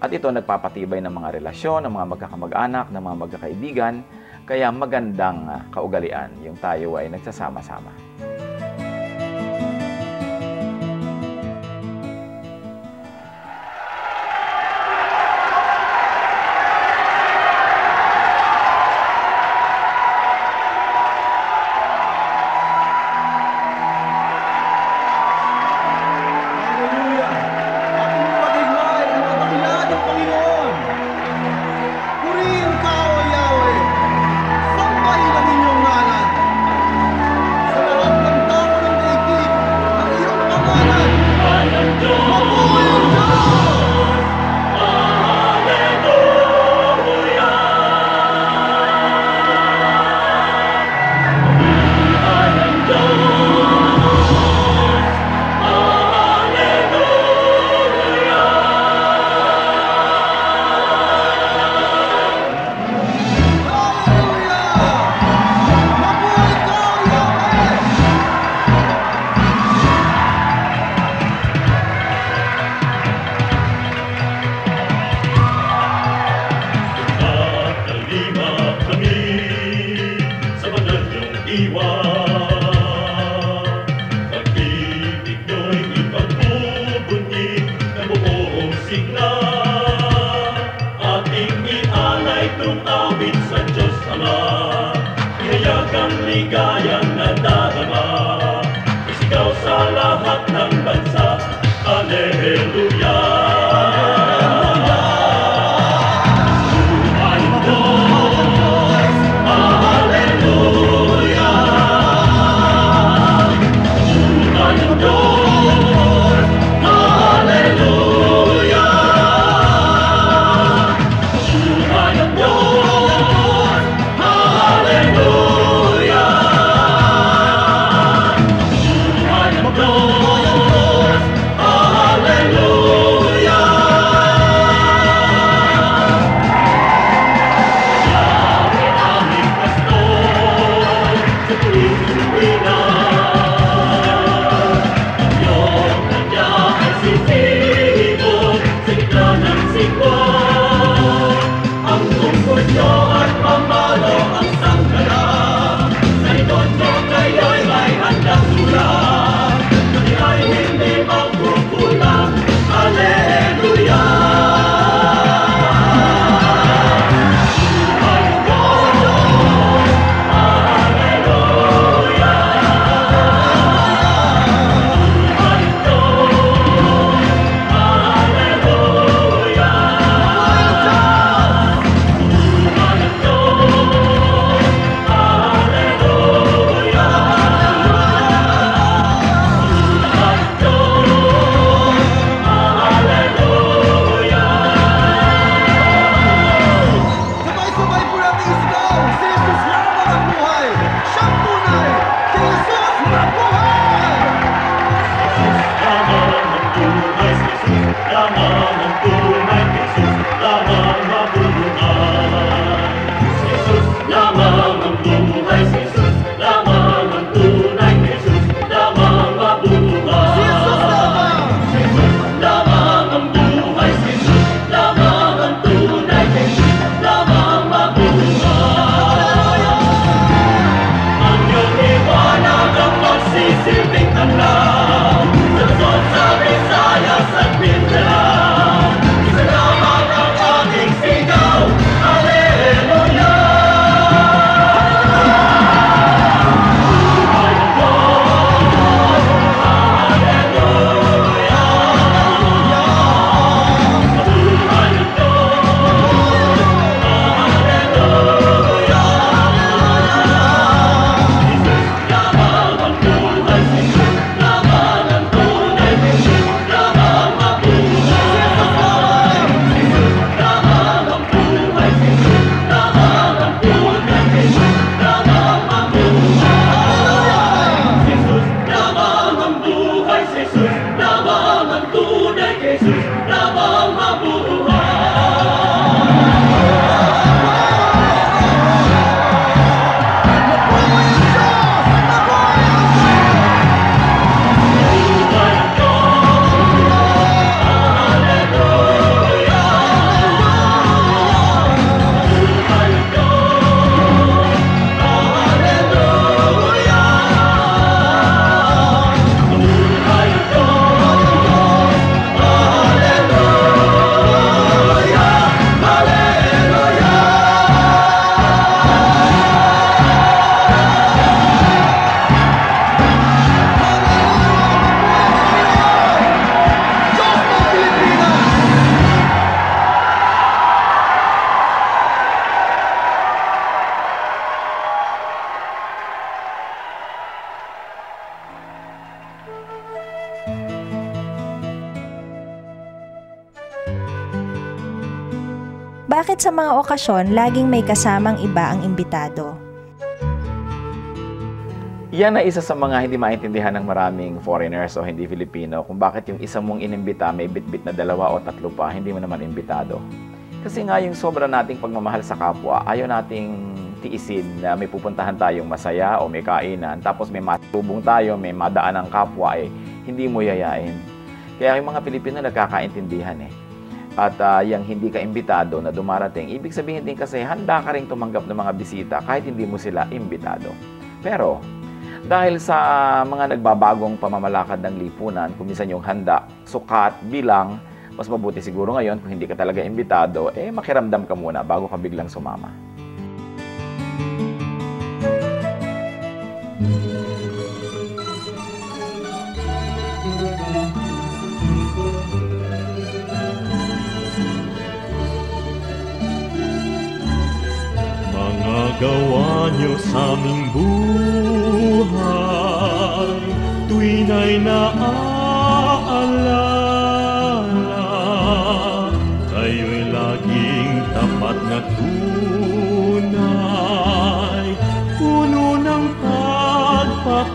At ito nagpapatibay ng mga relasyon, ng mga magkakamag-anak, ng mga magkakaibigan, kaya magandang kaugalian yung tayo ay nagsasama-sama. Ligayang nadarama, isigaw sa lahat ng bansa, Alleluia. Sumayin Diyos, Alleluia. Sumayin Diyos, Alleluia. Sumayin Diyos, Alleluia. Go! Bakit sa mga okasyon laging may kasamang iba ang imbitado? Yan na isa sa mga hindi maintindihan ng maraming foreigners o hindi Filipino kung bakit yung isa mong inimbita may bitbit na 2 o 3 pa, hindi mo naman imbitado. Kasi nga yung sobra nating pagmamahal sa kapwa, ayaw nating tiisin na may pupuntahan tayong masaya o may kainan, tapos may matubong tayo, may madaan ng kapwa, hindi mo yayain. Kaya yung mga Pilipino nagkakaintindihan At yung hindi ka imbitado na dumarating, ibig sabihin din kasi handa ka rin tumanggap ng mga bisita kahit hindi mo sila imbitado. Pero dahil sa mga nagbabagong pamamalakad ng lipunan, kung minsan yung handa, sukat, bilang, mas mabuti siguro ngayon kung hindi ka talaga imbitado, makiramdam ka muna bago ka biglang sumama. Mga gawa niyo sa aming buhay, tuwin ay naaalala. Kayo'y laging tapat na tunay, puno ng pagpapala.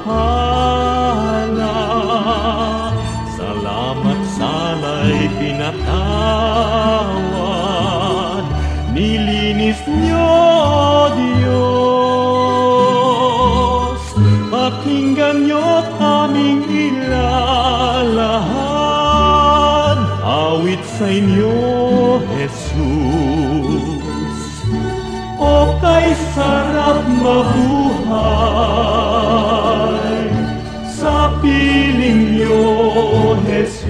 Salamat sala'y pinatawad, nilinis niyo, Diyos. Pakinggan niyo't aming ilalahad, awit sa inyo, Jesus. O kay sarap mabuhay, sa piling niyo, Jesus.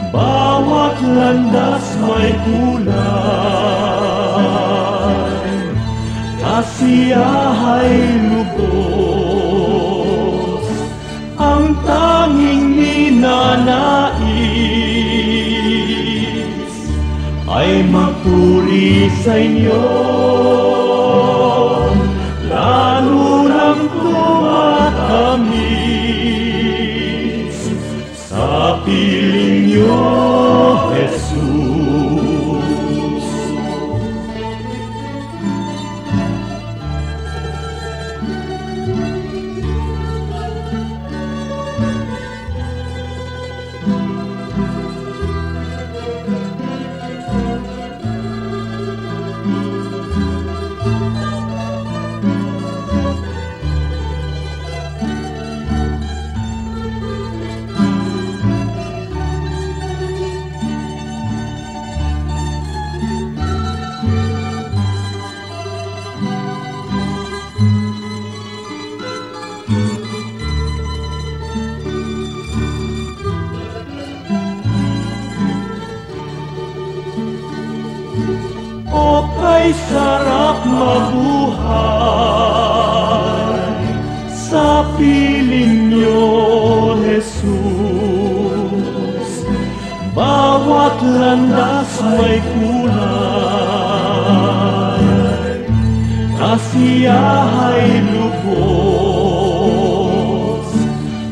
Bawat landas may kulay, kasiyahay lubos, ang tanging ninanais ay magpuri sa inyo, lalo lang tumatamis sa piling niyo, Jesus. O kay sarap mabuhay, sa piling niyo, Jesus. Bawat landas may kulay, kasiyahay lubos,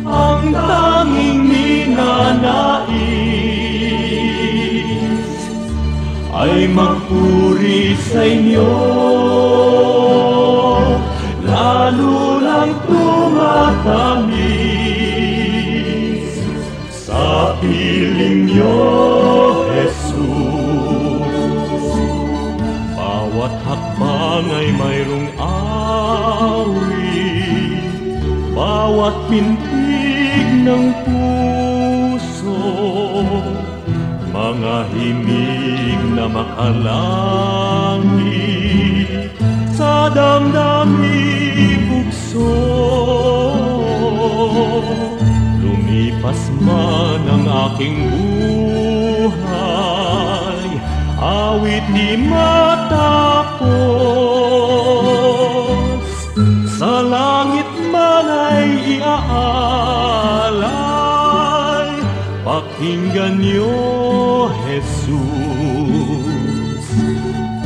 ang tanging ninanais ay magpuri sa inyo, lalo lang tumatamis sa piling niyo, Jesus. Bawat hakbang ay mayroong awit, bawat pintig ng puso, mga himig na makalangit sa damdamin bugso. Lumipas man ang aking buhay, awit di matapos, sa langit man ay iaalay, pakinggan niyo, Jesus.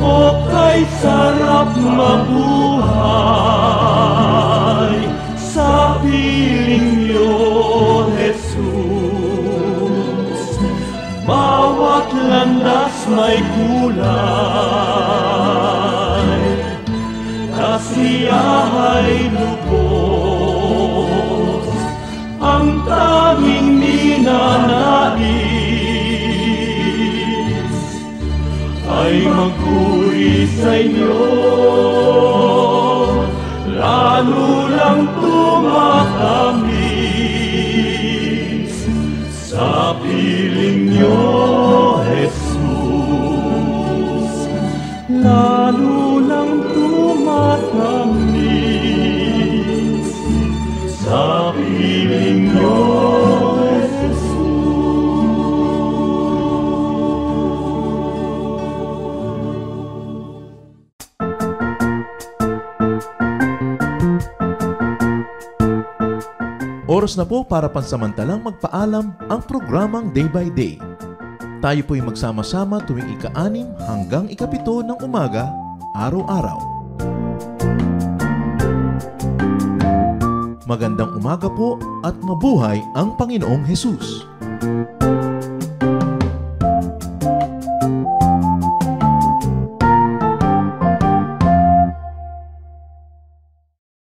O kay sarap mabuhay, sa piling niyo, Jesus. Bawat landas sa inyo, lalo lang tumatamis sa piling niyo, Jesus. Lalo lang tumatamis sa piling niyo, Oras na po para pansamantalang magpaalam ang programang Day by Day. Tayo po'y magsama-sama tuwing ika-6 hanggang ika-7 ng umaga, araw-araw. Magandang umaga po at mabuhay ang Panginoong Hesus!